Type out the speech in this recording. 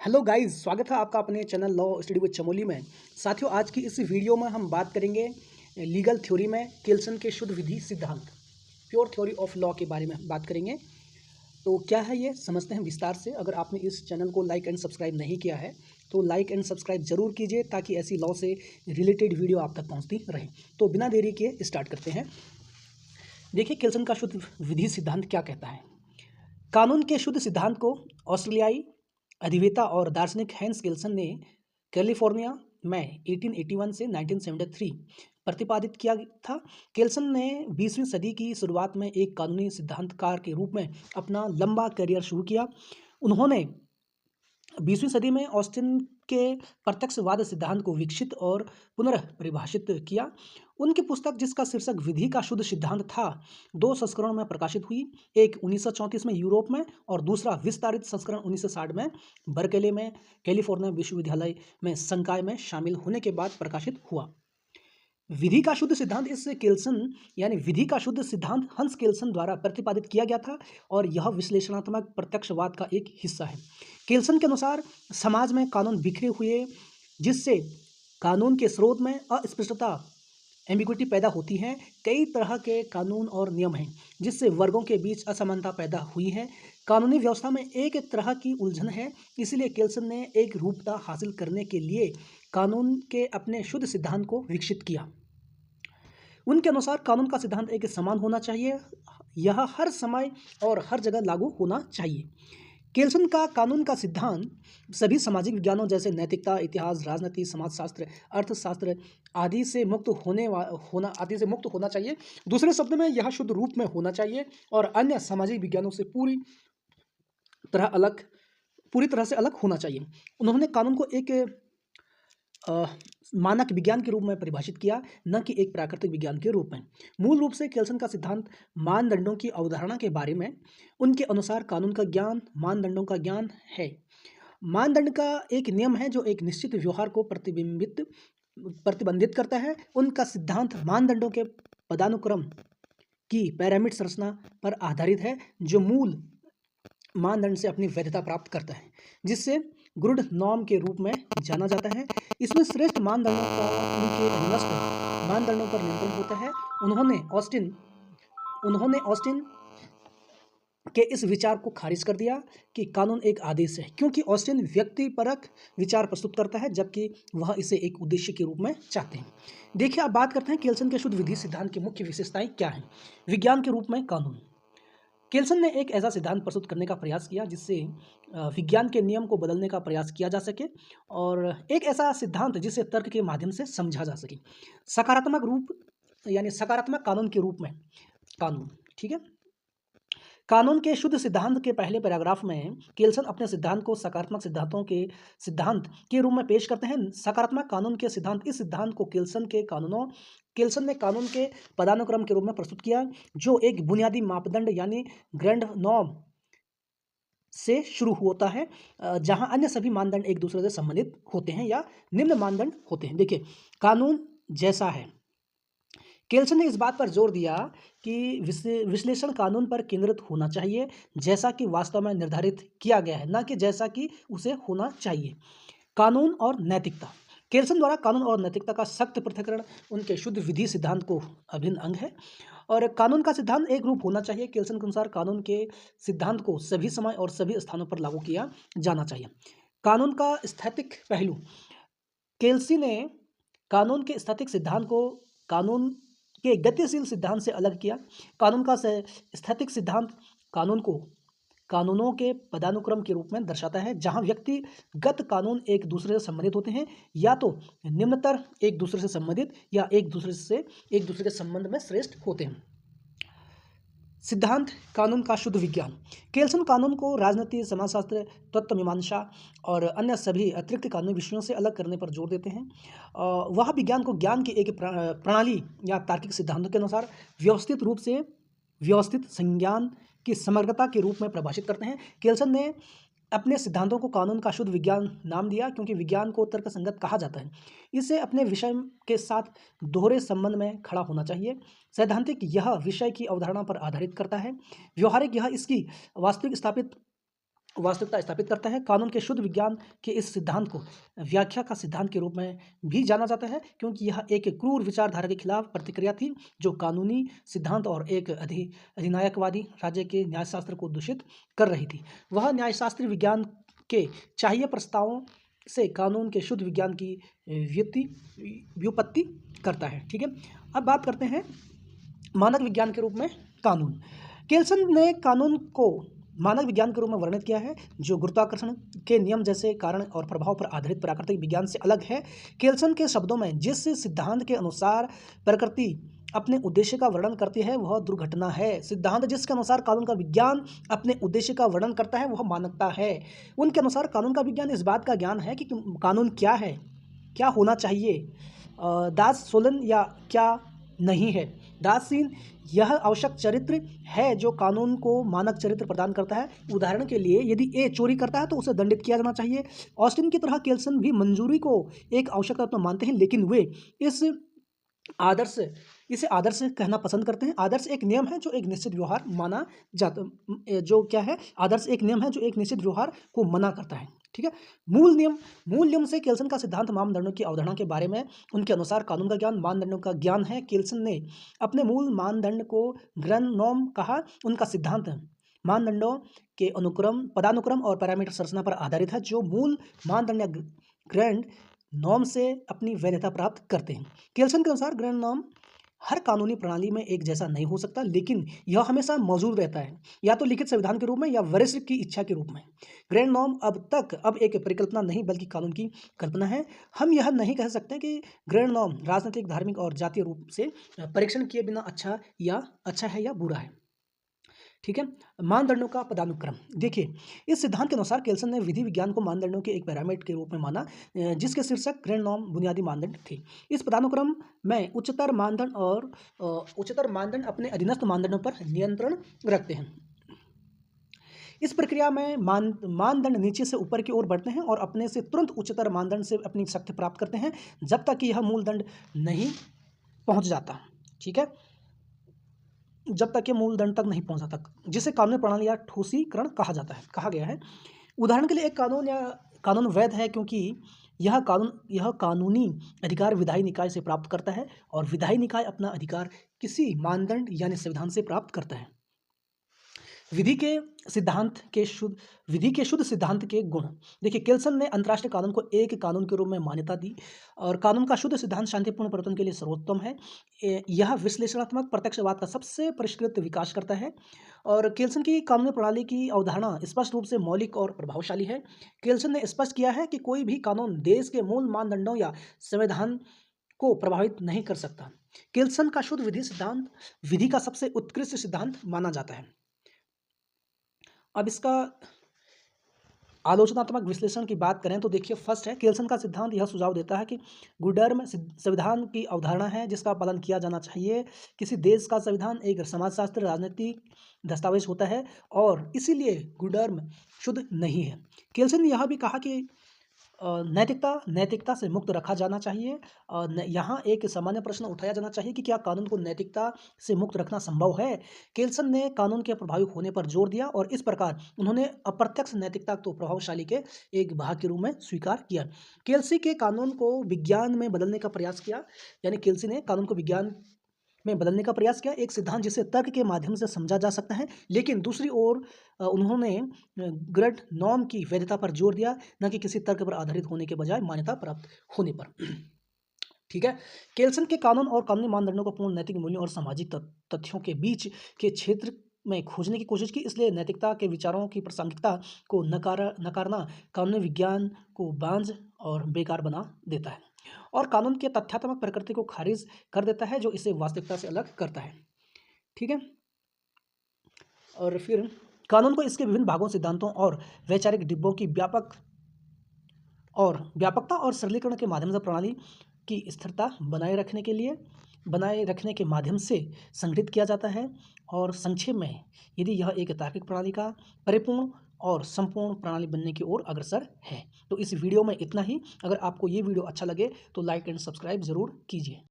Hello guys, स्वागत है आपका अपने channel law study with Chamoli में। साथियों, आज की इस वीडियो में हम बात करेंगे लीगल थ्योरी में केल्सन के शुद्ध विधि सिद्धांत, प्योर थ्योरी ऑफ लॉ के बारे में बात करेंगे। तो क्या है ये, समझते हैं विस्तार से। अगर आपने इस चैनल को लाइक एंड सब्सक्राइब नहीं किया है तो लाइक एंड सब्सक्राइब जरूर कीजिए, ताकि ऐसी लॉ से रिलेटेड वीडियो आप तक पहुँचती रहे। तो बिना देरी के स्टार्ट करते हैं। देखिए, केल्सन का शुद्ध विधि सिद्धांत क्या कहता है। कानून के शुद्ध सिद्धांत को ऑस्ट्रेलियाई अधिवेता और दार्शनिक हैंस केल्सन ने कैलिफोर्निया में 1881 से 1973 प्रतिपादित किया था। केल्सन ने 20वीं सदी की शुरुआत में एक कानूनी सिद्धांतकार के रूप में अपना लंबा करियर शुरू किया। उन्होंने 20वीं सदी में ऑस्टिन के प्रत्यक्षवाद सिद्धांत को विकसित और पुनर्परिभाषित किया। उनकी पुस्तक, जिसका शीर्षक विधि का शुद्ध सिद्धांत था, 2 संस्करणों में प्रकाशित हुई। एक 1934 में यूरोप में और दूसरा विस्तारित संस्करण 1960 में बर्कले में कैलिफोर्निया विश्वविद्यालय में संकाय में शामिल होने के बाद प्रकाशित हुआ। विधि का शुद्ध सिद्धांत इस केल्सन यानी विधि का शुद्ध सिद्धांत हंस केल्सन द्वारा प्रतिपादित किया गया था और यह विश्लेषणात्मक प्रत्यक्षवाद का एक हिस्सा है। केल्सन के अनुसार समाज में कानून बिखरे हुए, जिससे कानून के स्रोत में अस्पष्टता, एम्बिग्विटी पैदा होती है। कई तरह के कानून और नियम हैं, जिससे वर्गों के बीच असमानता पैदा हुई है। कानूनी व्यवस्था में एक तरह की उलझन है। इसलिए केल्सन ने एक रूपता हासिल करने के लिए कानून के अपने शुद्ध सिद्धांत को विकसित किया। उनके अनुसार कानून का सिद्धांत एक समान होना चाहिए। यह हर समय और हर जगह लागू होना चाहिए। केल्सन का कानून का सिद्धांत सभी सामाजिक विज्ञानों जैसे नैतिकता, इतिहास, राजनीति, समाजशास्त्र, अर्थशास्त्र आदि से मुक्त होना चाहिए। दूसरे शब्द में, यह शुद्ध रूप में होना चाहिए और अन्य सामाजिक विज्ञानों से पूरी तरह से अलग होना चाहिए। उन्होंने कानून को एक मानक विज्ञान के रूप में परिभाषित किया, न कि एक प्राकृतिक विज्ञान के रूप में। मूल रूप से केल्सन का सिद्धांत मानदंडों की अवधारणा के बारे में। उनके अनुसार कानून का ज्ञान मानदंडों का ज्ञान है। मानदंड का एक नियम है जो एक निश्चित व्यवहार को प्रतिबंधित करता है। उनका सिद्धांत मानदंडों के पदानुक्रम की पैरामिड संरचना पर आधारित है, जो मूल मानदंड से अपनी वैधता प्राप्त करता है, जिससे गुड नॉर्म के रूप में जाना जाता है। इसमें श्रेष्ठ मानदंडों का उनके निम्नतम मानदंडों पर नियंत्रण होता है। उन्होंने ऑस्टिन के इस विचार को खारिज कर दिया कि कानून एक आदेश है, क्योंकि ऑस्टिन व्यक्तिपरक विचार प्रस्तुत करता है, जबकि वह इसे एक उद्देश्य के रूप में चाहते हैं। देखिए, अब बात करते हैं केल्सन के शुद्ध विधि सिद्धांत की मुख्य विशेषताएं क्या हैं। विज्ञान के रूप में कानून। केल्सन ने एक ऐसा सिद्धांत प्रस्तुत करने का प्रयास किया जिससे विज्ञान के नियम को बदलने का प्रयास किया जा सके, और एक ऐसा सिद्धांत जिसे तर्क के माध्यम से समझा जा सके। सकारात्मक रूप यानी सकारात्मक कानून के रूप में कानून। ठीक है। कानून के शुद्ध सिद्धांत के पहले पैराग्राफ में केल्सन अपने सिद्धांत को सकारात्मक सिद्धांत के रूप में पेश करते हैं। सकारात्मक कानून के सिद्धांत। इस सिद्धांत को केल्सन ने कानून के पदानुक्रम के रूप में प्रस्तुत किया, जो एक बुनियादी मापदंड यानी ग्रैंड नॉर्म से शुरू होता है, जहां अन्य सभी मानदंड एक दूसरे से संबंधित होते हैं या निम्न मानदंड होते हैं। देखिए, कानून जैसा है। केल्सन ने इस बात पर जोर दिया कि विश्लेषण कानून पर केंद्रित होना चाहिए, जैसा कि वास्तव में निर्धारित किया गया है, न कि जैसा कि उसे होना चाहिए। कानून और नैतिकता। केल्सन द्वारा कानून और नैतिकता का सख्त पृथक्करण उनके शुद्ध विधि सिद्धांत को अभिन्न अंग है। और कानून का सिद्धांत एक रूप होना चाहिए। केल्सन के अनुसार कानून के सिद्धांत को सभी समय और सभी स्थानों पर लागू किया जाना चाहिए। कानून का स्थैतिक पहलू। केल्सन ने कानून के स्थैतिक सिद्धांत को कानून के गतिशील सिद्धांत से अलग किया। कानून का स्थैतिक सिद्धांत कानून को कानूनों के पदानुक्रम के रूप में दर्शाता है, जहां व्यक्तिगत कानून एक दूसरे से संबंधित होते हैं, या तो निम्नतर एक दूसरे से संबंधित या एक दूसरे के संबंध में श्रेष्ठ होते हैं। सिद्धांत कानून का शुद्ध विज्ञान। केल्सन कानून को राजनीति, समाजशास्त्र, तत्व मीमांसा और अन्य सभी अतिरिक्त कानूनी विषयों से अलग करने पर जोर देते हैं। वह विज्ञान को ज्ञान की एक प्रणाली या तार्किक सिद्धांतों के अनुसार व्यवस्थित संज्ञान की समग्रता के रूप में परिभाषित करते हैं। केल्सन ने अपने सिद्धांतों को कानून का शुद्ध विज्ञान नाम दिया, क्योंकि विज्ञान को तर्कसंगत कहा जाता है। इसे अपने विषय के साथ दोहरे संबंध में खड़ा होना चाहिए। सैद्धांतिक यह विषय की अवधारणा पर आधारित करता है। व्यवहारिक यह इसकी वास्तविक स्थापित वास्तविकता स्थापित करता है। कानून के शुद्ध विज्ञान के इस सिद्धांत को व्याख्या का सिद्धांत के रूप में भी जाना जाता है, क्योंकि यह एक क्रूर विचारधारा के खिलाफ प्रतिक्रिया थी जो कानूनी सिद्धांत और एक अधिनायकवादी राज्य के न्यायशास्त्र को दूषित कर रही थी। वह न्यायशास्त्री विज्ञान के चाहिए प्रस्तावों से कानून के शुद्ध विज्ञान की व्युत्पत्ति करता है। ठीक है, अब बात करते हैं मानक विज्ञान के रूप में कानून। केल्सन ने कानून को मानक विज्ञान के रूप में वर्णित किया है, जो गुरुत्वाकर्षण के नियम जैसे कारण और प्रभाव पर आधारित प्राकृतिक विज्ञान से अलग है। केल्सन के शब्दों में जिस सिद्धांत के अनुसार प्रकृति अपने उद्देश्य का वर्णन करती है वह दुर्घटना है। सिद्धांत जिसके अनुसार कानून का विज्ञान अपने उद्देश्य का वर्णन करता है वह मानकता है। उनके अनुसार कानून का विज्ञान इस बात का ज्ञान है कि कानून क्या है, क्या होना चाहिए, दासोलन या क्या नहीं है। दासीन यह आवश्यक चरित्र है जो कानून को मानक चरित्र प्रदान करता है। उदाहरण के लिए, यदि ए चोरी करता है तो उसे दंडित किया जाना चाहिए। ऑस्टिन की तरह केल्सन भी मंजूरी को एक आवश्यक तत्व मानते हैं, लेकिन वे इसे आदर्श कहना पसंद करते हैं। आदर्श एक नियम है जो एक निश्चित व्यवहार माना जाता, जो क्या है, आदर्श एक नियम है जो एक निश्चित व्यवहार को मना करता है। ठीक है, मूल नियम से केल्सन का सिद्धांत मानदंडों की अवधारणा के बारे में। उनके अनुसार कानून का ज्ञान मानदंडों का ज्ञान है। केल्सन ने अपने मूल मानदंड को ग्रैंड नॉर्म कहा। उनका सिद्धांत मानदंडों के पदानुक्रम और पैरामीटर संरचना पर आधारित है, जो मूल मानदंड या ग्रैंड नॉर्म से अपनी वैधता प्राप्त करते हैं। केल्सन के अनुसार ग्रैंड नॉर्म हर कानूनी प्रणाली में एक जैसा नहीं हो सकता, लेकिन यह हमेशा मौजूद रहता है, या तो लिखित संविधान के रूप में या वरिष्ठ की इच्छा के रूप में। ग्रैंड नॉर्म अब एक परिकल्पना नहीं बल्कि कानून की कल्पना है। हम यह नहीं कह सकते कि ग्रैंड नॉर्म राजनीतिक, धार्मिक और जातीय रूप से परीक्षण किए बिना अच्छा है या बुरा है। ठीक है, मानदंडों का पदानुक्रम। देखिए, इस सिद्धांत के अनुसार केल्सन ने विधि विज्ञान को मानदंडों के एक पैरामीटर के रूप में माना, जिसके शीर्षक ग्रैंड नॉर्म बुनियादी मानदंड थे। इस पदानुक्रम में उच्चतर मानदंड अपने अधीनस्थ मानदंडों पर नियंत्रण रखते हैं। इस प्रक्रिया में मानदंड नीचे से ऊपर की ओर बढ़ते हैं और अपने से तुरंत उच्चतर मानदंड से अपनी शक्ति प्राप्त करते हैं, जब तक कि यह मूलदंड नहीं पहुंच जाता। ठीक है, जब तक ये मूलदंड तक नहीं पहुंच जाता, जिसे कानूनी प्रणाली या ठोसीकरण कहा गया है। उदाहरण के लिए, एक कानून वैध है क्योंकि यह कानूनी अधिकार विधायी निकाय से प्राप्त करता है, और विधायी निकाय अपना अधिकार किसी मानदंड यानी संविधान से प्राप्त करता है। विधि के शुद्ध सिद्धांत के गुण। देखिए, केल्सन ने अंतर्राष्ट्रीय कानून को एक कानून के रूप में मान्यता दी, और कानून का शुद्ध सिद्धांत शांतिपूर्ण परिवर्तन के लिए सर्वोत्तम है। यह विश्लेषणात्मक प्रत्यक्षवाद का सबसे परिष्कृत विकास करता है, और केल्सन की कानूनी प्रणाली की अवधारणा स्पष्ट रूप से मौलिक और प्रभावशाली है। केल्सन ने स्पष्ट किया है कि कोई भी कानून देश के मूल मानदंडों या संविधान को प्रभावित नहीं कर सकता। केल्सन का शुद्ध विधि सिद्धांत विधि का सबसे उत्कृष्ट सिद्धांत माना जाता है। अब इसका आलोचनात्मक विश्लेषण की बात करें तो देखिए, फर्स्ट है, केल्सन का सिद्धांत यह सुझाव देता है कि गुडर्म संविधान की अवधारणा है जिसका पालन किया जाना चाहिए। किसी देश का संविधान एक समाजशास्त्र राजनीतिक दस्तावेज होता है, और इसीलिए गुडर्म शुद्ध नहीं है। केल्सन ने यह भी कहा कि नैतिकता से मुक्त रखा जाना चाहिए। यहाँ एक सामान्य प्रश्न उठाया जाना चाहिए कि क्या कानून को नैतिकता से मुक्त रखना संभव है। केल्सन ने कानून के प्रभावी होने पर जोर दिया, और इस प्रकार उन्होंने अप्रत्यक्ष नैतिकता को प्रभावशाली के एक भाग के रूप में स्वीकार किया। केल्सी के कानून को विज्ञान में बदलने का प्रयास किया, यानी केल्सी ने कानून को विज्ञान में बदलने का प्रयास किया, एक सिद्धांत जिसे तर्क के माध्यम से समझा जा सकता है। लेकिन दूसरी ओर उन्होंने ग्रैंड नॉर्म की वैधता पर जोर दिया, न कि किसी तर्क पर आधारित होने के बजाय मान्यता प्राप्त होने पर। ठीक है, केल्सन के कानून और कानूनी मानदंडों को पूर्ण नैतिक मूल्यों और सामाजिक तथ्यों के बीच के क्षेत्र में खोजने की कोशिश की। इसलिए नैतिकता के विचारों की प्रासंगिकता को नकारना कानूनी विज्ञान को बांझ और बेकार बना देता है, और कानून के तथ्यात्मक प्रकृति को खारिज कर देता है, जो इसे वास्तविकता से अलग करता है। ठीक है, और फिर कानून को इसके विभिन्न भागों, सिद्धांतों और वैचारिक डिब्बों की व्यापकता और सरलीकरण के माध्यम से प्रणाली की स्थिरता बनाए रखने के माध्यम से संगठित किया जाता है। और संक्षेप में, यदि यह एक तार्किक प्रणाली का परिपूर्ण और संपूर्ण प्रणाली बनने की ओर अग्रसर है। तो इस वीडियो में इतना ही। अगर आपको ये वीडियो अच्छा लगे तो लाइक एंड सब्सक्राइब जरूर कीजिए।